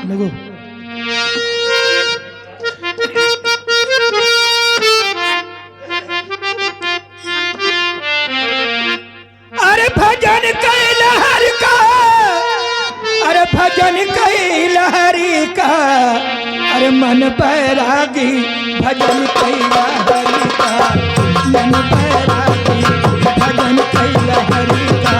लगो अरे भजन कैला हरि का, अरे भजन कैला हरि का, अरे मन बैरागी भजन कैला हरि का, मन बैरागी भजन कैला हरि का।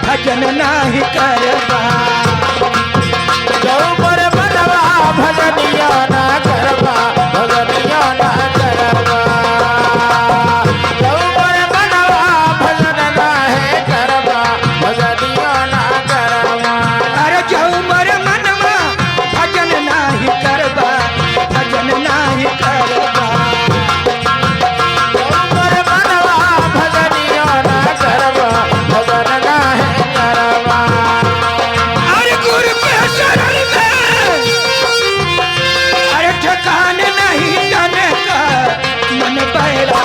भजन नाही करबा जो पर बनवा भजनिया ना करबा, भजनिया ना करबा, जो पर बनवा भजन ना है करबा, भजनिया ना करबा। अरे जो मर मनवा भजन नाही करबा, भजन नाही करबा, जो पर बनवा भजनिया ना करबा, भजन ना है करबा। अरे गुरु के शरण में अरे ठिकान नहीं तन का, मन बैरा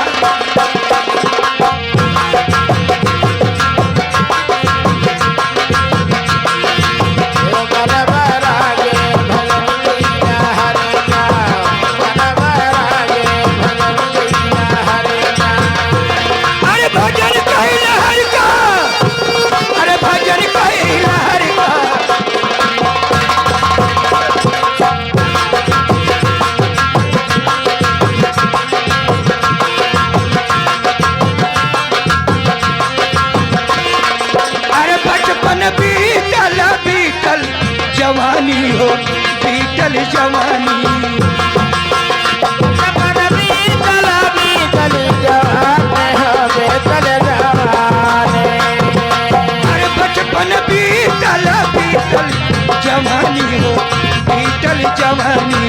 अरे भजन कैला हरि का, अरे भजन कैला हरि का। अरे बचपन बीतल बीतल जवानी हो, बीतल जवानी, अरे बचपन बीतल बीतल जवानी हो, बीतल जवानी,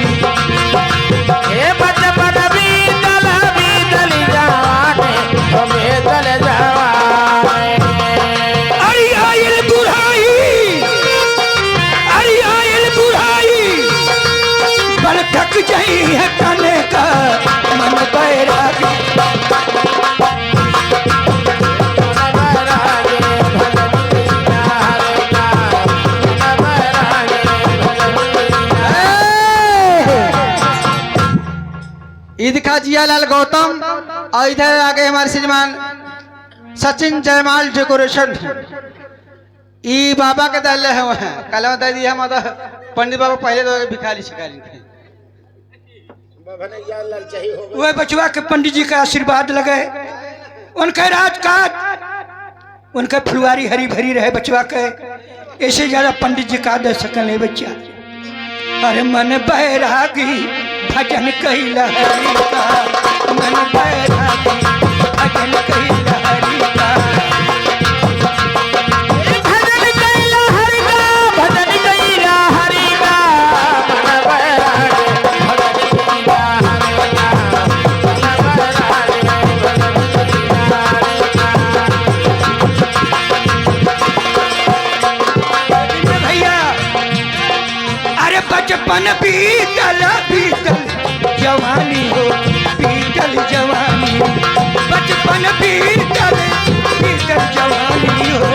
बचपन बीतल बीतल जवानी, बीतल जवानी। अरे आयल बुढ़ाई, अरे आयल बुढ़ाई, बल थक जाई है तने का, मन बैरागी ईद का जियालाल गौतम और इधर आगे हमारे श्रीमान सचिन जयमाल डेकोरेशन। ई बाबा के दल है वह कल बता दिया हम पंडित बाबा पहले तो भिखारी शिकारी थे। वह बचवा के पंडित जी का आशीर्वाद लगे, उनका राजकाज उनका फुलवारी हरी भरी रहे बचवा के, ऐसे ज्यादा पंडित जी का दे सकल नहीं बच्चा। अरे मन बैरागी भजन कैला हरि का, मन बैरागी भजन कैला हरि का। भजन कैला हरि का, भजन कैला हरि का, मन बैरागी भजन कैला हरि का, मन बैरागी भजन कैला हरि का। बचपन बीतल बीतल जवानी हो बीतल जवानी बचपन बीतल बीतल जवानी हो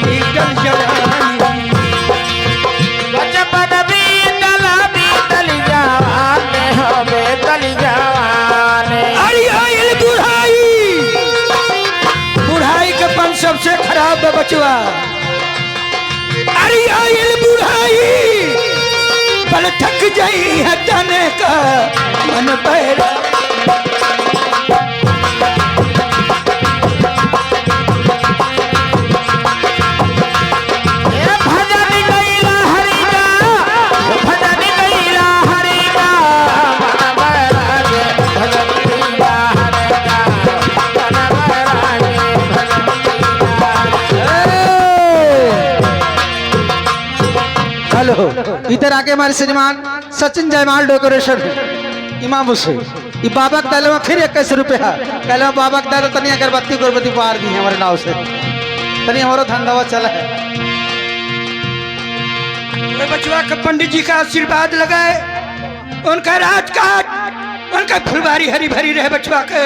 बीतल जवानी बचपन बीतल बीतल जवानी हो बीतल जवानी। अरे आइल बुढ़ाई बुढ़ाई के पन सबसे खराब है बचवा। अरे आइल बुढ़ाई बल थक जाई है तने का मन पैरा भजन गैला हरि का भजन गैला हरि का मन बैरागे भजन गैला हरि का मन बैरागे भजन गैला। हेलो, इधर आके हमारे श्रीमान सचिन जयमाल डेकोरेशन इमाम हुसैन ये बाबा के दल में फिर 21 रुपया कल बाबा के दल तनी अगरबत्ती गुरबत्ती पार दी हमारे नाव से तनी हमारा धंधा चला है। वे बचवा के पंडित जी का आशीर्वाद लगाए उनका राजकाज उनका फुलवारी हरी भरी रहे बचवा के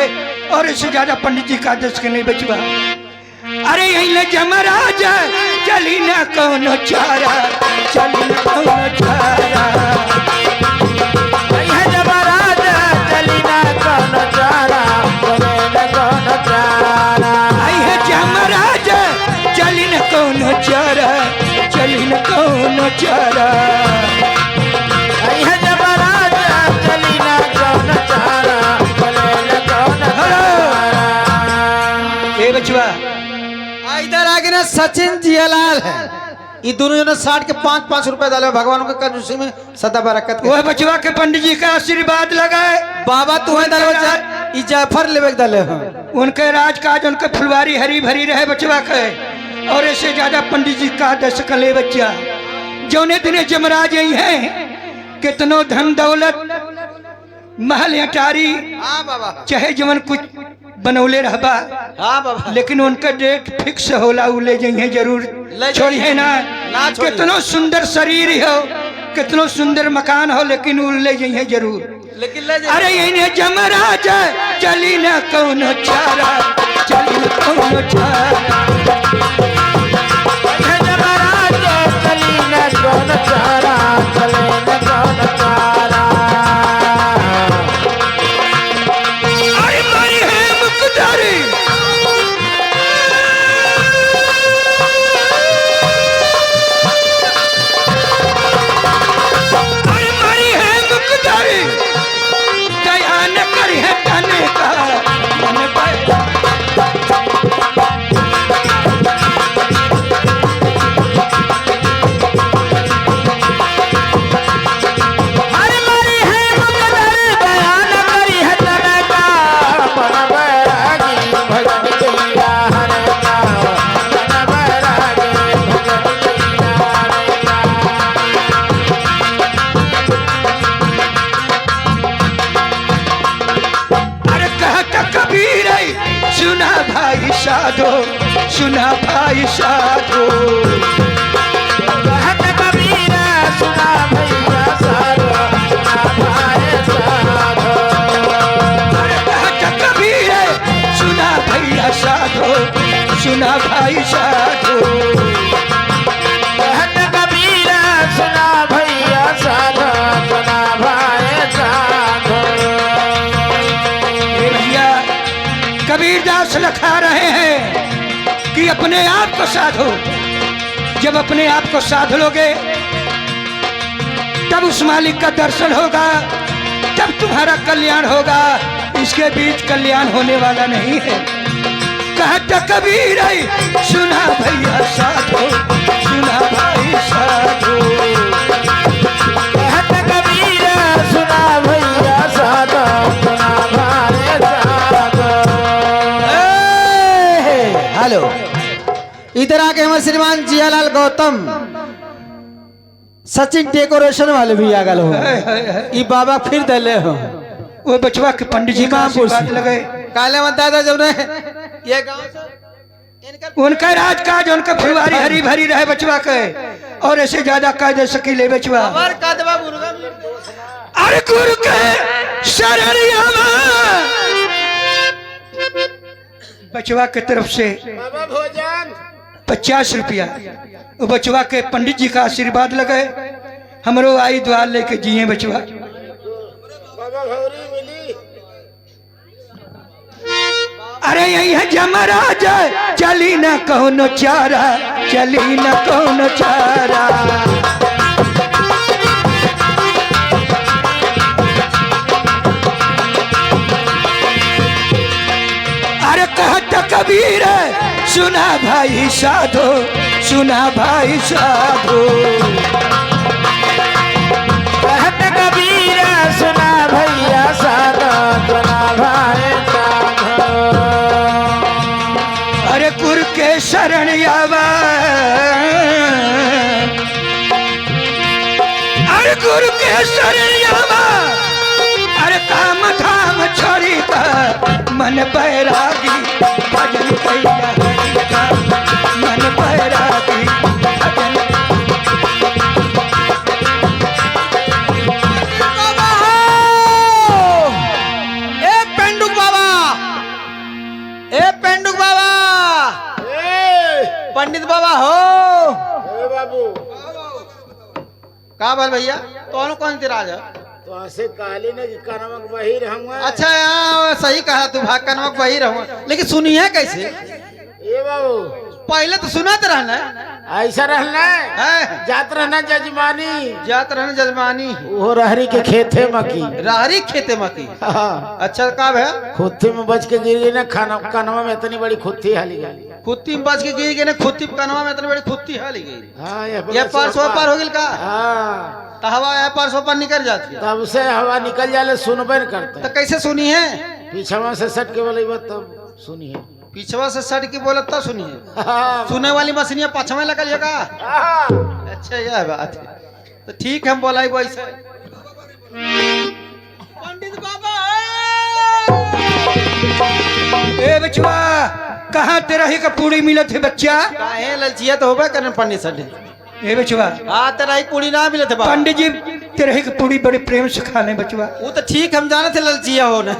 और इससे ज्यादा पंडित जी का आदेश के नहीं बचवा। अरे यही ले जमराज चली न कौन चारा चली न कौन चारा है जबराज चली ना कौन चारा चले न कौन चारा। आई है जमराज चली न कौन चारा चली न कौन चारा है जबराज चली ना कौन चारा चले न कौन चारा। ए बचवा इधर आगे ना सचिन जियालाल है ये दोनों जने 60 के 5-5 रुपए डाले भगवान के कंजूसी में सदा बरकत के वह बचवा के पंडित जी का आशीर्वाद लगाए बाबा तू है दल ई जाफर लेवे दले हो उनके राजकाज उनके फुलवारी हरी भरी रहे बचवा के और इससे ज्यादा पंडित जी का आदेश का ले बच्चा जौने दिने जमराज यही है कितनो धन दौलत महल अटारी हां बाबा चाहे जवन कुछ बनौले रहबा हां बाबा लेकिन उनका डेट फिक्स होला उ ले जाइए जरूर ले छोड़िए ना ना छोड़िए। कितनो सुंदर शरीर हो कितनो सुंदर मकान हो लेकिन उ ले जाइए जरूर। लेकिन ले अरे इन्हें जमराज चली न कौन चारा चली न कौन चारा है जबराज चली ना कौन चारा चले न कौन चारा। अरे मारी है मुकदारी अरे मारी है मुकदारी दया न करी है तने का मन पर हरि मरि है मुकदर बयान करी है तने का मन बैरागी भजन गैला हरि का मन बैरागी भजन गैला हरि का। अरे कहता कबीर सुना भाई साधो सुना भाई साधो कहत कबीर सुना भैया साधो सुना भाई साधो। अरे कहता कबीर सुना भैया साधो सुना भाई साधो कहत कबीर सुना भैया साधो सुना भाई साधो। ए भैया कबीरदास लिखा रहे हैं कि अपने आप को साधो जब अपने आप को साध लोगे तब उस मालिक का दर्शन होगा तब तुम्हारा कल्याण होगा इसके बीच कल्याण होने वाला नहीं है। कहता कबीर सुना भैया साधो सुना भाई साधो कहत कबीर सुना भैया साधो सुना भाई साधो। हेलो, इधर आके हमारे श्रीमान जियालाल गौतम सचिन डेकोरेशन वाले भी आ गल हो ई बाबा फिर दले हो वो बचवा के पंडित जी का इमामपुर से। आशीर्वाद लगे काले बता था जब ने ये गांव से इनका उनका राजकाज उनका फुलवारी हरी भरी रहे बचवा के और ऐसे ज्यादा कायदे सकी ले बचवा हमार कदवा मुर्गा अरे गुरु के शरणिया बचवा के तरफ से बाबा भोजन 50 रुपया वो बचवा के पंडित जी का आशीर्वाद लगे हमरो आई द्वार लेके जिए बचवा। बाबा भौरी मिली। अरे यही है जमराज चली न कौनो चारा चली न कौनो चारा। अरे कहत कबीर सुना भाई साधो सुना भाई साधो। कहत कबीर सुना भैया साधो सुना भाई साधो। अरे गुरु के शरण आवा अरे गुरु के शरण आवा। अरे काम धाम छोड़ी का मन बैरागी भजन कैला हरि का मन बैरागी भजन। ए पेंडुक बाबा पंडित बाबा हो बाबू का बाल भैया कौन कौन तिराज है? तो ऐसे काली ने कनमक वही रहूंगा। अच्छा यार सही कहा तू भाग कनमक वही रहूं लेकिन सुनिए कैसे ये बाबू पहले तो सुनाते रहना ऐसा रहना है जात रहना जजमानी जात रहना जजमानी वो रहरी के खेत है मकी। राहरी खेते मकी। हाँ। अच्छा का है खुत्ती में बच के गिर गई ना खाना कनवा में इतनी बड़ी खुत्ती हाली गई। खुत्ती में बच के गिर गई ना खुत्ती कनवा में इतनी बड़ी खुत्ती हाली गई। हाँ ये पार सो पार हो गई का हाँ तो हवा है पार सो पार निकल जाती है तब से हवा निकल जाले सुनबे न करते। तो कैसे सुनी है? पीछवा से सट के बोले तब सुनिए। पीछवा से सट के बोला तब सुनिए। हाँ। सुने वाली मशीनिया पछवा लगल है का? हाँ। अच्छा यह बात है तो ठीक हम बोला वैसे। पंडित बाबा ए बचवा कहाँ तेरा ही का पूरी मिलत है बच्चा? काहे ललचिया तो होबे करन पंडित सर। ए बचवा हाँ तेरा ही पूरी ना मिले थे बाबा। पंडित जी तेरा ही का पूरी बड़े प्रेम से खाने बचवा। वो तो ठीक हम जाने थे ललचिया होने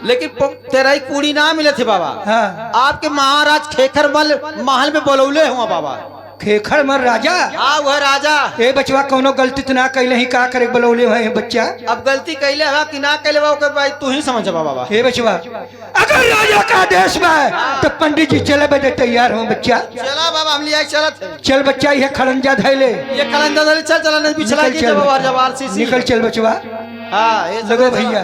लेकिन तेरा ही पूरी ना मिले थे बाबा। हाँ आपके महाराज खेखर महल में बोलौले हुआ बाबा। खेखर मर राजा हाँ वह राजा। ए बचवा कोनो गलती तो ना कैले ही का करे बोलौले हुए हैं बच्चा। अब गलती कैले हवा कि ना कैले ओके भाई तू ही समझ बाबा। हे बचवा अगर राजा का आदेश में तो पंडित जी चले बदे तैयार हो बच्चा। चला बाबा हम लिया चलत है। चल बच्चा ये खड़ंजा धैले ये कलंदर धैले चल चला नहीं पिछला की जब और जब आरसीसी निकल चल बचवा। हाँ ये लगो भैया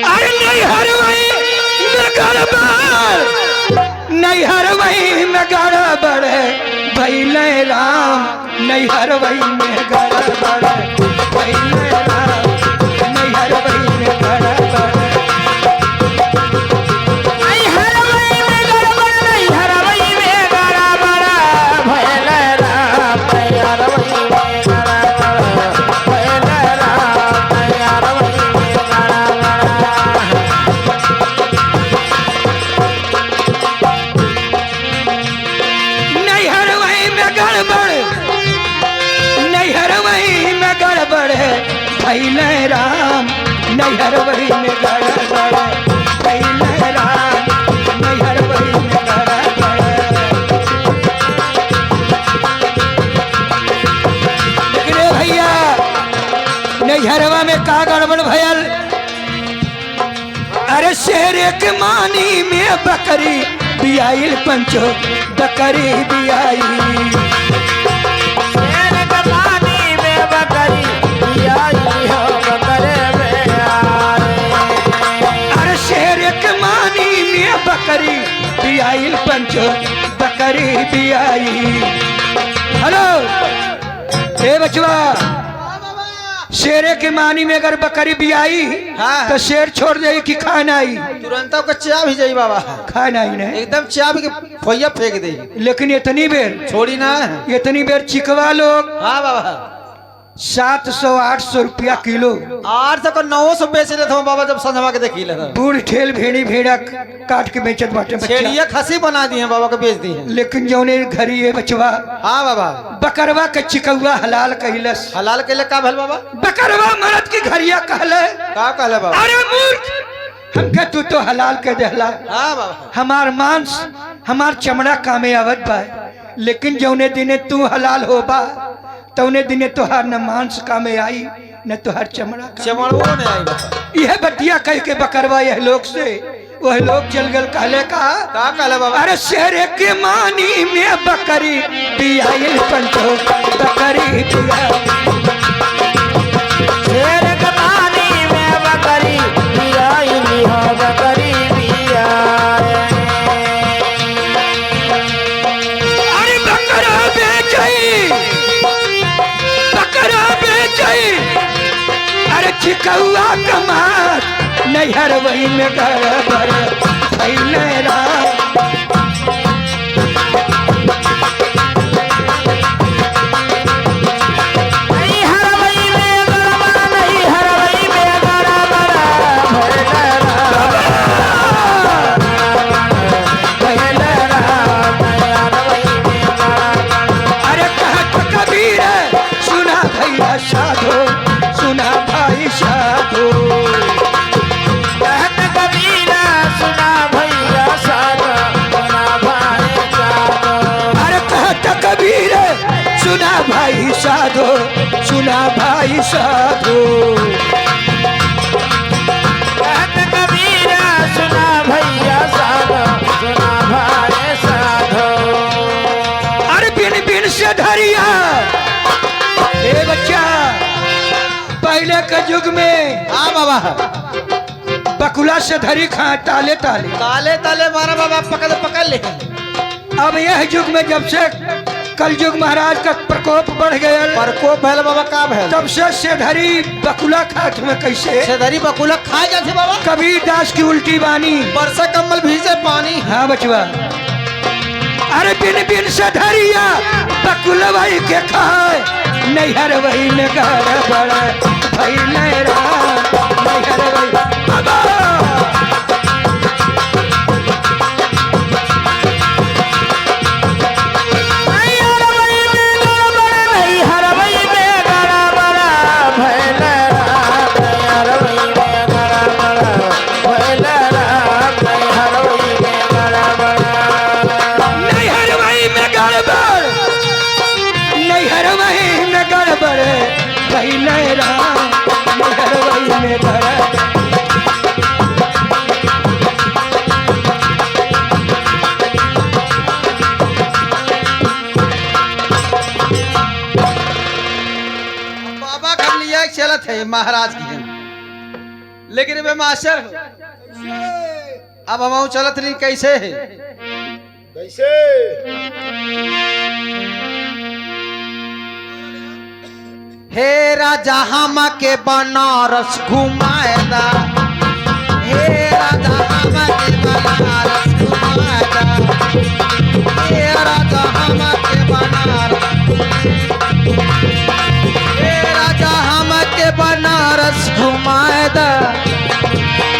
अरे नहीं हर वही में गड़बड़ नहीं हर वही में गड़बड़ भैले राम नहीं हर वही में गड़बड़ भैले राम नहीं हर वही में गड़बड़। नहीं हर वही में गड़बड़ नहीं हर वही में गड़बड़ भैले राम नहीं हर वही में गड़बड़ भैले राम नहीं हर वही में भैले राम नैहर वही में गड़बड़ भैले राम नैहर वही में गड़बड़। लेकिन रे भैया नैहरवा में का गड़बड़ भयल? अरे शेर के मानी में बकरी बियाइल पंचो बकरी बियाई बकरी बियाइल पंचो बकरी बियाई। हेलो ए बचवा शेरे के मानी में अगर बकरी बियाई हाँ। तो शेर छोड़ जाई कि खाना आई? तुरंत को चा भी जाई बाबा। खाना आई नहीं एकदम चा भी के फोइया फेंक दे। लेकिन इतनी बेर छोड़ी ना इतनी बेर चिकवा लोग हाँ बाबा 700-800 रुपया किलो। 800 को 900 बेच लेते हो बाबा जब संधवा के देखी ले बूढ़ ठेल भेड़ी भेड़ा काट के बेचत बाटे बच्चा। छेड़िया खसी बना दी है बाबा को बेच दी है। लेकिन जौने घरी है बचवा हाँ बाबा बकरवा के चिकौआ हलाल कहलस। हलाल के लिए का भल बाबा बकरवा मरद की घरिया कहले का कहले बाबा अरे मूर्ख हमके तू तो हलाल कह देहला। हाँ बाबा हमार मांस हमार चमड़ा कामे आवत बा, लेकिन जौने दिने तू हलाल होबा तौने दिने तोहार न मांस कामे आई न तोहार चमड़ा कामे। चमड़ो नहीं आई बाबा। यह बतिया कह के बकरवा यह लोग से वह लोग चल गल कहले का कहले बाबा अरे शेर के मानी में बकरी पियाइल पंचो बकरी पिया शेर के पानी में बकरी पियाइली हो बकरी पिया। अरे बकरा बेचई बकरा बेचई अरे चिकौआ कमात नैहर वही में गड़बड़ फैले रात। नहीं हरवई में गड़बड़ नहीं हरवई में गड़बड़ भैले राम हरवई में गड़बड़। अरे कहत कबीर सुना भैया साधो सुना भाई साधो। कहत कबीरा सुना भैया साधो सुना भाई साधो। अरे कहत कबीर सुना भाई साधो सुना भाई साधो। कहत कबीरा सुना भैया साधो सुना भाई साधो। अरे बिन बिन से धरिया ए बच्चा पहले के युग में हाँ बाबा बकुला से धरी खा ताले ताले। ताले ताले मारा बाबा पकड़ पकड़ ले। अब यह युग में जब से कल युग महाराज का प्रकोप बढ़ गया प्रकोप भैल बाबा का भैल तब से धरी बकुला खात में कैसे सेधरी बकुला खाए जाते बाबा। कबीर दास की उल्टी बानी बरसा कम्बल भीजे पानी। हाँ बचवा अरे बिन बिन से धरिया बकुला भाई के खाए नैहर वही में गड़बड़ फैले रात नैहर वही बाबा। नहीं हरवई में गड़बड़ नहीं हरवई में गड़बड़ भैले राम नहीं हरवई में गड़बड़ भैले राम नहीं हरवई में गड़बड़। नैहर वही में गड़बड़ नैहर वही में गड़बड़ फैले रात नैहर वही में गड़बड़। बाबा कर लिया एक चलत है महाराज की जन। लेकिन वे मास्टर हो। अब हम चलत नहीं कैसे है कैसे हे राजा हम के बनारस घुमाएदा। हे राजा हम के बनारस घुमाएदा। हे राजा हम के बनारस हे राजा हम के बनारस घुमाएदा।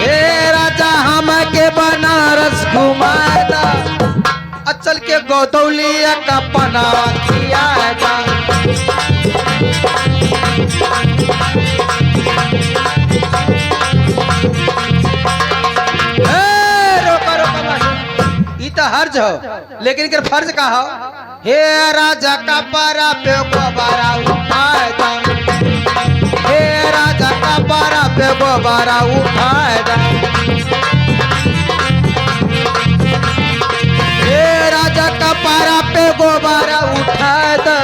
हे राजा हम के बनारस घुमाएदा। अचल के गोदौलिया का पनावा खियाएदा। रोका रोका ई तो हर्ज हो लेकिन इनके फर्ज का हो। हे राजा का पारा पे गोबारा उठाए दा। हे राजा का पारा पे गोबारा उठाए दा। हे राजा का पारा पे गोबारा उठाए दा।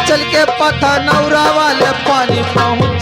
चल के पता नौरा वाले पानी पहुँच